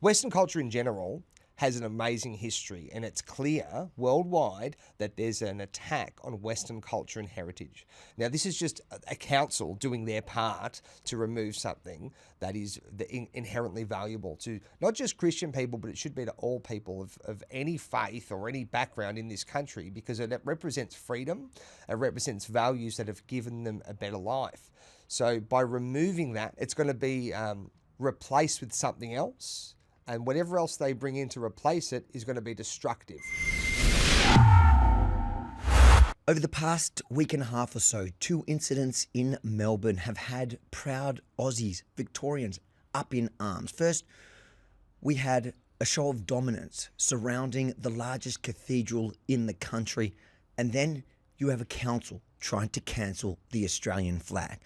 Western culture in general has an amazing history, and it's clear worldwide that there's an attack on Western culture and heritage. Now, this is just a council doing their part to remove something that is inherently valuable to not just Christian people, but it should be to all people of any faith or any background in this country, because it represents freedom, it represents values that have given them a better life. So by removing that, it's going to be replaced with something else, and whatever else they bring in to replace it is going to be destructive. Over the past week and a half or so, 2 incidents in Melbourne have had proud Aussies, Victorians, up in arms. First, we had a show of dominance surrounding the largest cathedral in the country, and then you have a council trying to cancel the Australian flag.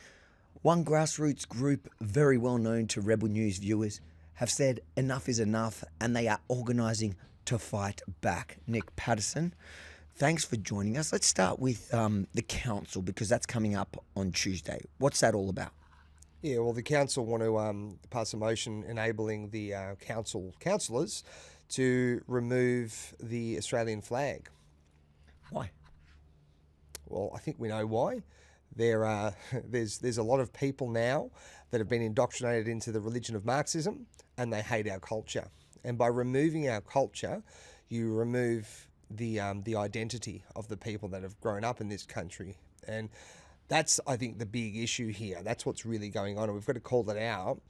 One grassroots group, very well known to Rebel News viewers, have said enough is enough, and they are organising to fight back. Nick Patterson, thanks for joining us. Let's start with the council, because that's coming up on Tuesday. What's that all about? Yeah, well, the council want to pass a motion enabling the councillors to remove the Australian flag. Why? Well, I think we know why. There's a lot of people now that have been indoctrinated into the religion of Marxism, and they hate our culture. And by removing our culture, you remove the identity of the people that have grown up in this country. And that's, I think, the big issue here. That's what's really going on, and we've got to call that out.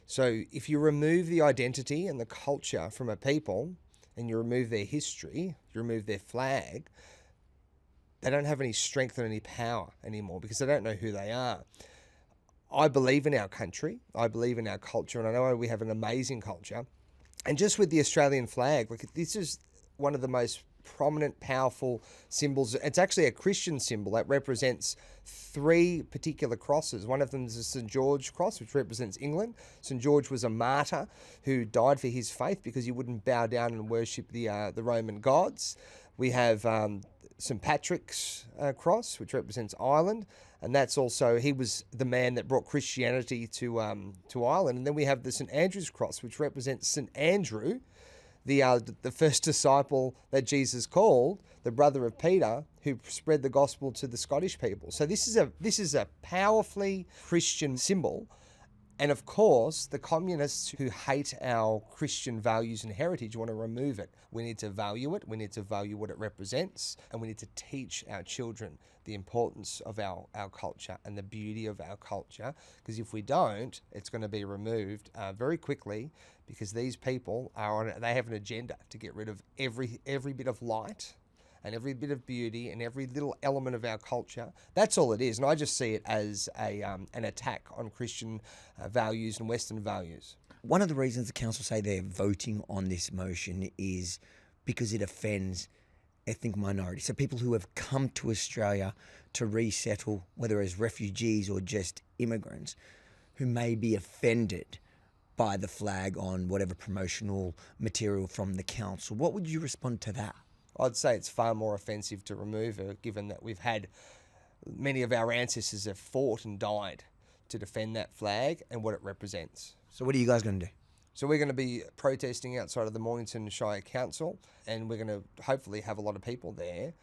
So if you remove the identity and the culture from a people, and you remove their history, you remove their flag, they don't have any strength and any power anymore, because they don't know who they are. I believe in our country, I believe in our culture, and I know we have an amazing culture. And just with the Australian flag, look, this is one of the most prominent, powerful symbols. It's actually a Christian symbol that represents 3 particular crosses. One of them is the St. George cross, which represents England. St. George was a martyr who died for his faith because he wouldn't bow down and worship the Roman gods. We have St. Patrick's cross, which represents Ireland, and that's also, he was the man that brought Christianity to Ireland. And then we have the St. Andrew's cross, which represents St. Andrew, the first disciple that Jesus called, the brother of Peter, who spread the gospel to the Scottish people. So this is a powerfully Christian symbol. And of course, the communists who hate our Christian values and heritage want to remove it. We need to value it, we need to value what it represents, and we need to teach our children the importance of our culture and the beauty of our culture, because if we don't, it's going to be removed very quickly, because these people they have an agenda to get rid of every bit of light and every bit of beauty and every little element of our culture. That's all it is. And I just see it as an attack on Christian values and Western values. One of the reasons the council say they're voting on this motion is because it offends ethnic minorities. So people who have come to Australia to resettle, whether as refugees or just immigrants, who may be offended by the flag on whatever promotional material from the council. What would you respond to that? I'd say it's far more offensive to remove it, given that we've had many of our ancestors have fought and died to defend that flag and what it represents. So what are you guys going to do? So we're going to be protesting outside of the Mornington Shire Council, and we're going to hopefully have a lot of people there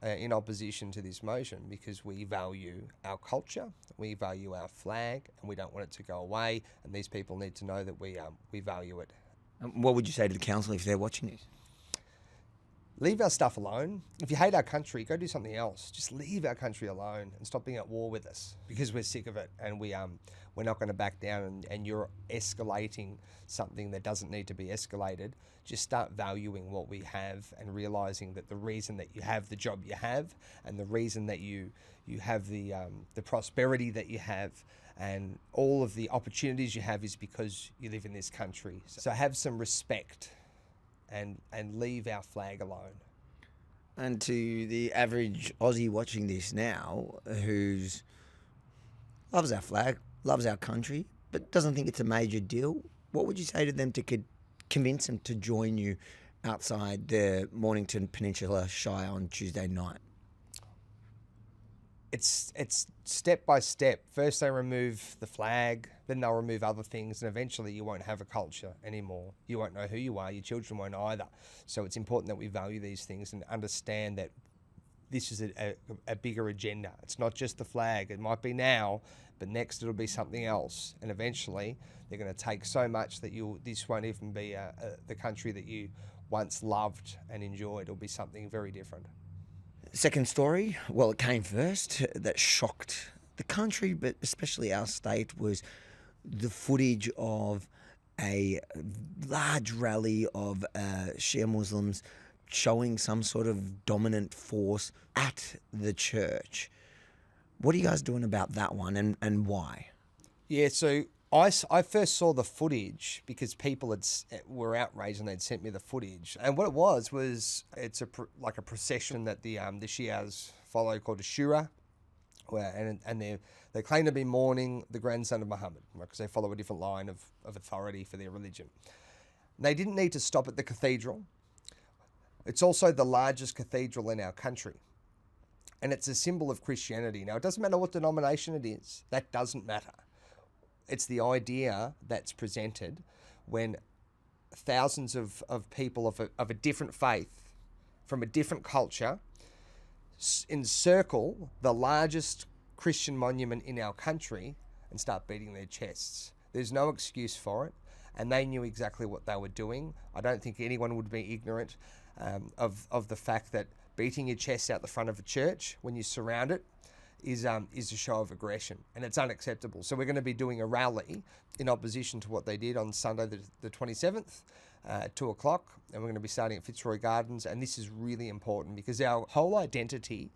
in opposition to this motion, because we value our culture, we value our flag, and we don't want it to go away, and these people need to know that we value it. What would you say to the council if they're watching this? Leave our stuff alone. If you hate our country, go do something else. Just leave our country alone and stop being at war with us, because we're sick of it, and we're not going to back down, and you're escalating something that doesn't need to be escalated. Just start valuing what we have and realising that the reason that you have the job you have, and the reason that you have the prosperity that you have, and all of the opportunities you have, is because you live in this country. So have some respect and leave our flag alone. And to the average Aussie watching this now, who loves our flag, loves our country, but doesn't think it's a major deal, what would you say to them to convince them to join you outside the Mornington Peninsula Shire on Tuesday night? it's step by step. First they remove the flag, then they'll remove other things, and eventually you won't have a culture anymore. You won't know who you are. Your children won't either. So it's important that we value these things and understand that this is a bigger agenda. It's not just the flag. It might be now, but next it'll be something else. And eventually they're going to take so much that this won't even be the country that you once loved and enjoyed. It'll be something very different. Second story, well, it came first, that shocked the country, but especially our state, was the footage of a large rally of Shia Muslims showing some sort of dominant force at the church. What are you guys doing about that one, and why? Yeah, so I first saw the footage because people were outraged and they'd sent me the footage. And what it was it's like a procession that the Shias follow called a Shura, and they claim to be mourning the grandson of Muhammad, because they follow a different line of authority for their religion. They didn't need to stop at the cathedral. It's also the largest cathedral in our country. And it's a symbol of Christianity. Now, it doesn't matter what denomination it is. That doesn't matter. It's the idea that's presented when thousands of people of a different faith, from a different culture, encircle the largest Christian monument in our country and start beating their chests. There's no excuse for it, and they knew exactly what they were doing. I don't think anyone would be ignorant of the fact that beating your chest out the front of a church when you surround it is a show of aggression, and it's unacceptable. So we're going to be doing a rally in opposition to what they did on Sunday the 27th at 2 o'clock, and we're going to be starting at Fitzroy Gardens. And this is really important because our whole identity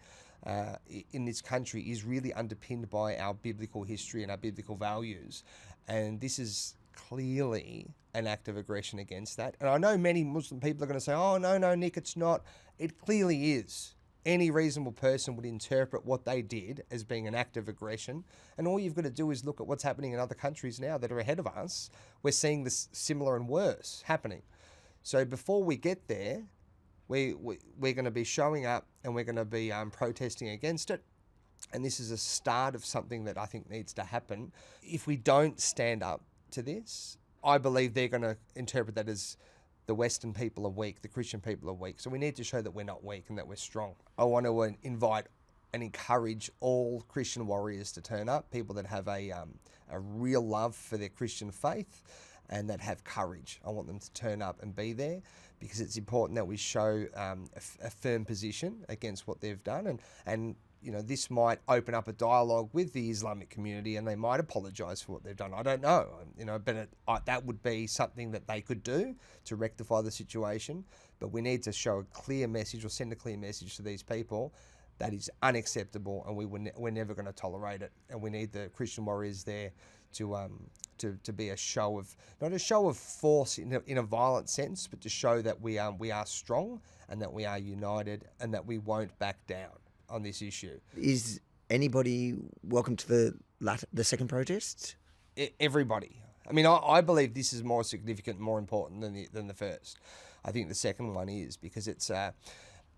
in this country is really underpinned by our biblical history and our biblical values, and this is clearly an act of aggression against that. And I know many Muslim people are going to say, oh, no, Nick, it's not. It clearly is. Any reasonable person would interpret what they did as being an act of aggression. And all you've got to do is look at what's happening in other countries now that are ahead of us. We're seeing this similar and worse happening. So before we get there, we're going to be showing up and we're going to be protesting against it. And this is a start of something that I think needs to happen. If we don't stand up to this, I believe they're going to interpret that as the Western people are weak, the Christian people are weak. So we need to show that we're not weak and that we're strong. I want to invite and encourage all Christian warriors to turn up, people that have a real love for their Christian faith and that have courage. I want them to turn up and be there because it's important that we show a firm position against what they've done. And you know, this might open up a dialogue with the Islamic community and they might apologise for what they've done. I don't know, but that would be something that they could do to rectify the situation. But we need to show a clear message or send a clear message to these people that is unacceptable, and we're never going to tolerate it. And we need the Christian warriors there to be a show of, not a show of force in a violent sense, but to show that we are strong and that we are united and that we won't back down on this issue. Is anybody welcome to the second protest? Everybody. I mean, I believe this is more significant, more important than the first. I think the second one is because it's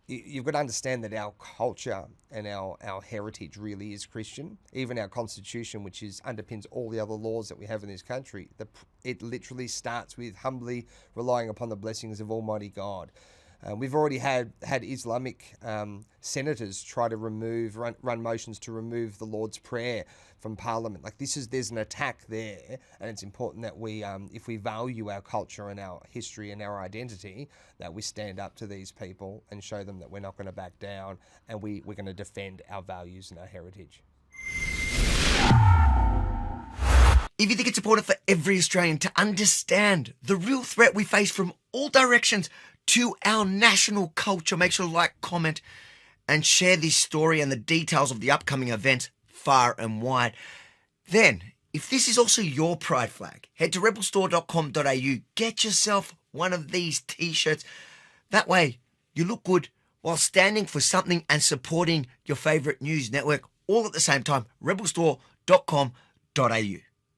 you've got to understand that our culture and our heritage really is Christian. Even our constitution, which underpins all the other laws that we have in this country, it literally starts with humbly relying upon the blessings of Almighty God. We've already had Islamic senators try to run motions to remove the Lord's Prayer from Parliament. Like there's an attack there, and it's important that we, if we value our culture and our history and our identity, that we stand up to these people and show them that we're not going to back down, and we're going to defend our values and our heritage. If you think it's important for every Australian to understand the real threat we face from all directions to our national culture, make sure to like, comment, and share this story and the details of the upcoming events far and wide. Then, if this is also your pride flag, head to rebelstore.com.au, get yourself one of these t-shirts. That way, you look good while standing for something and supporting your favourite news network all at the same time. rebelstore.com.au.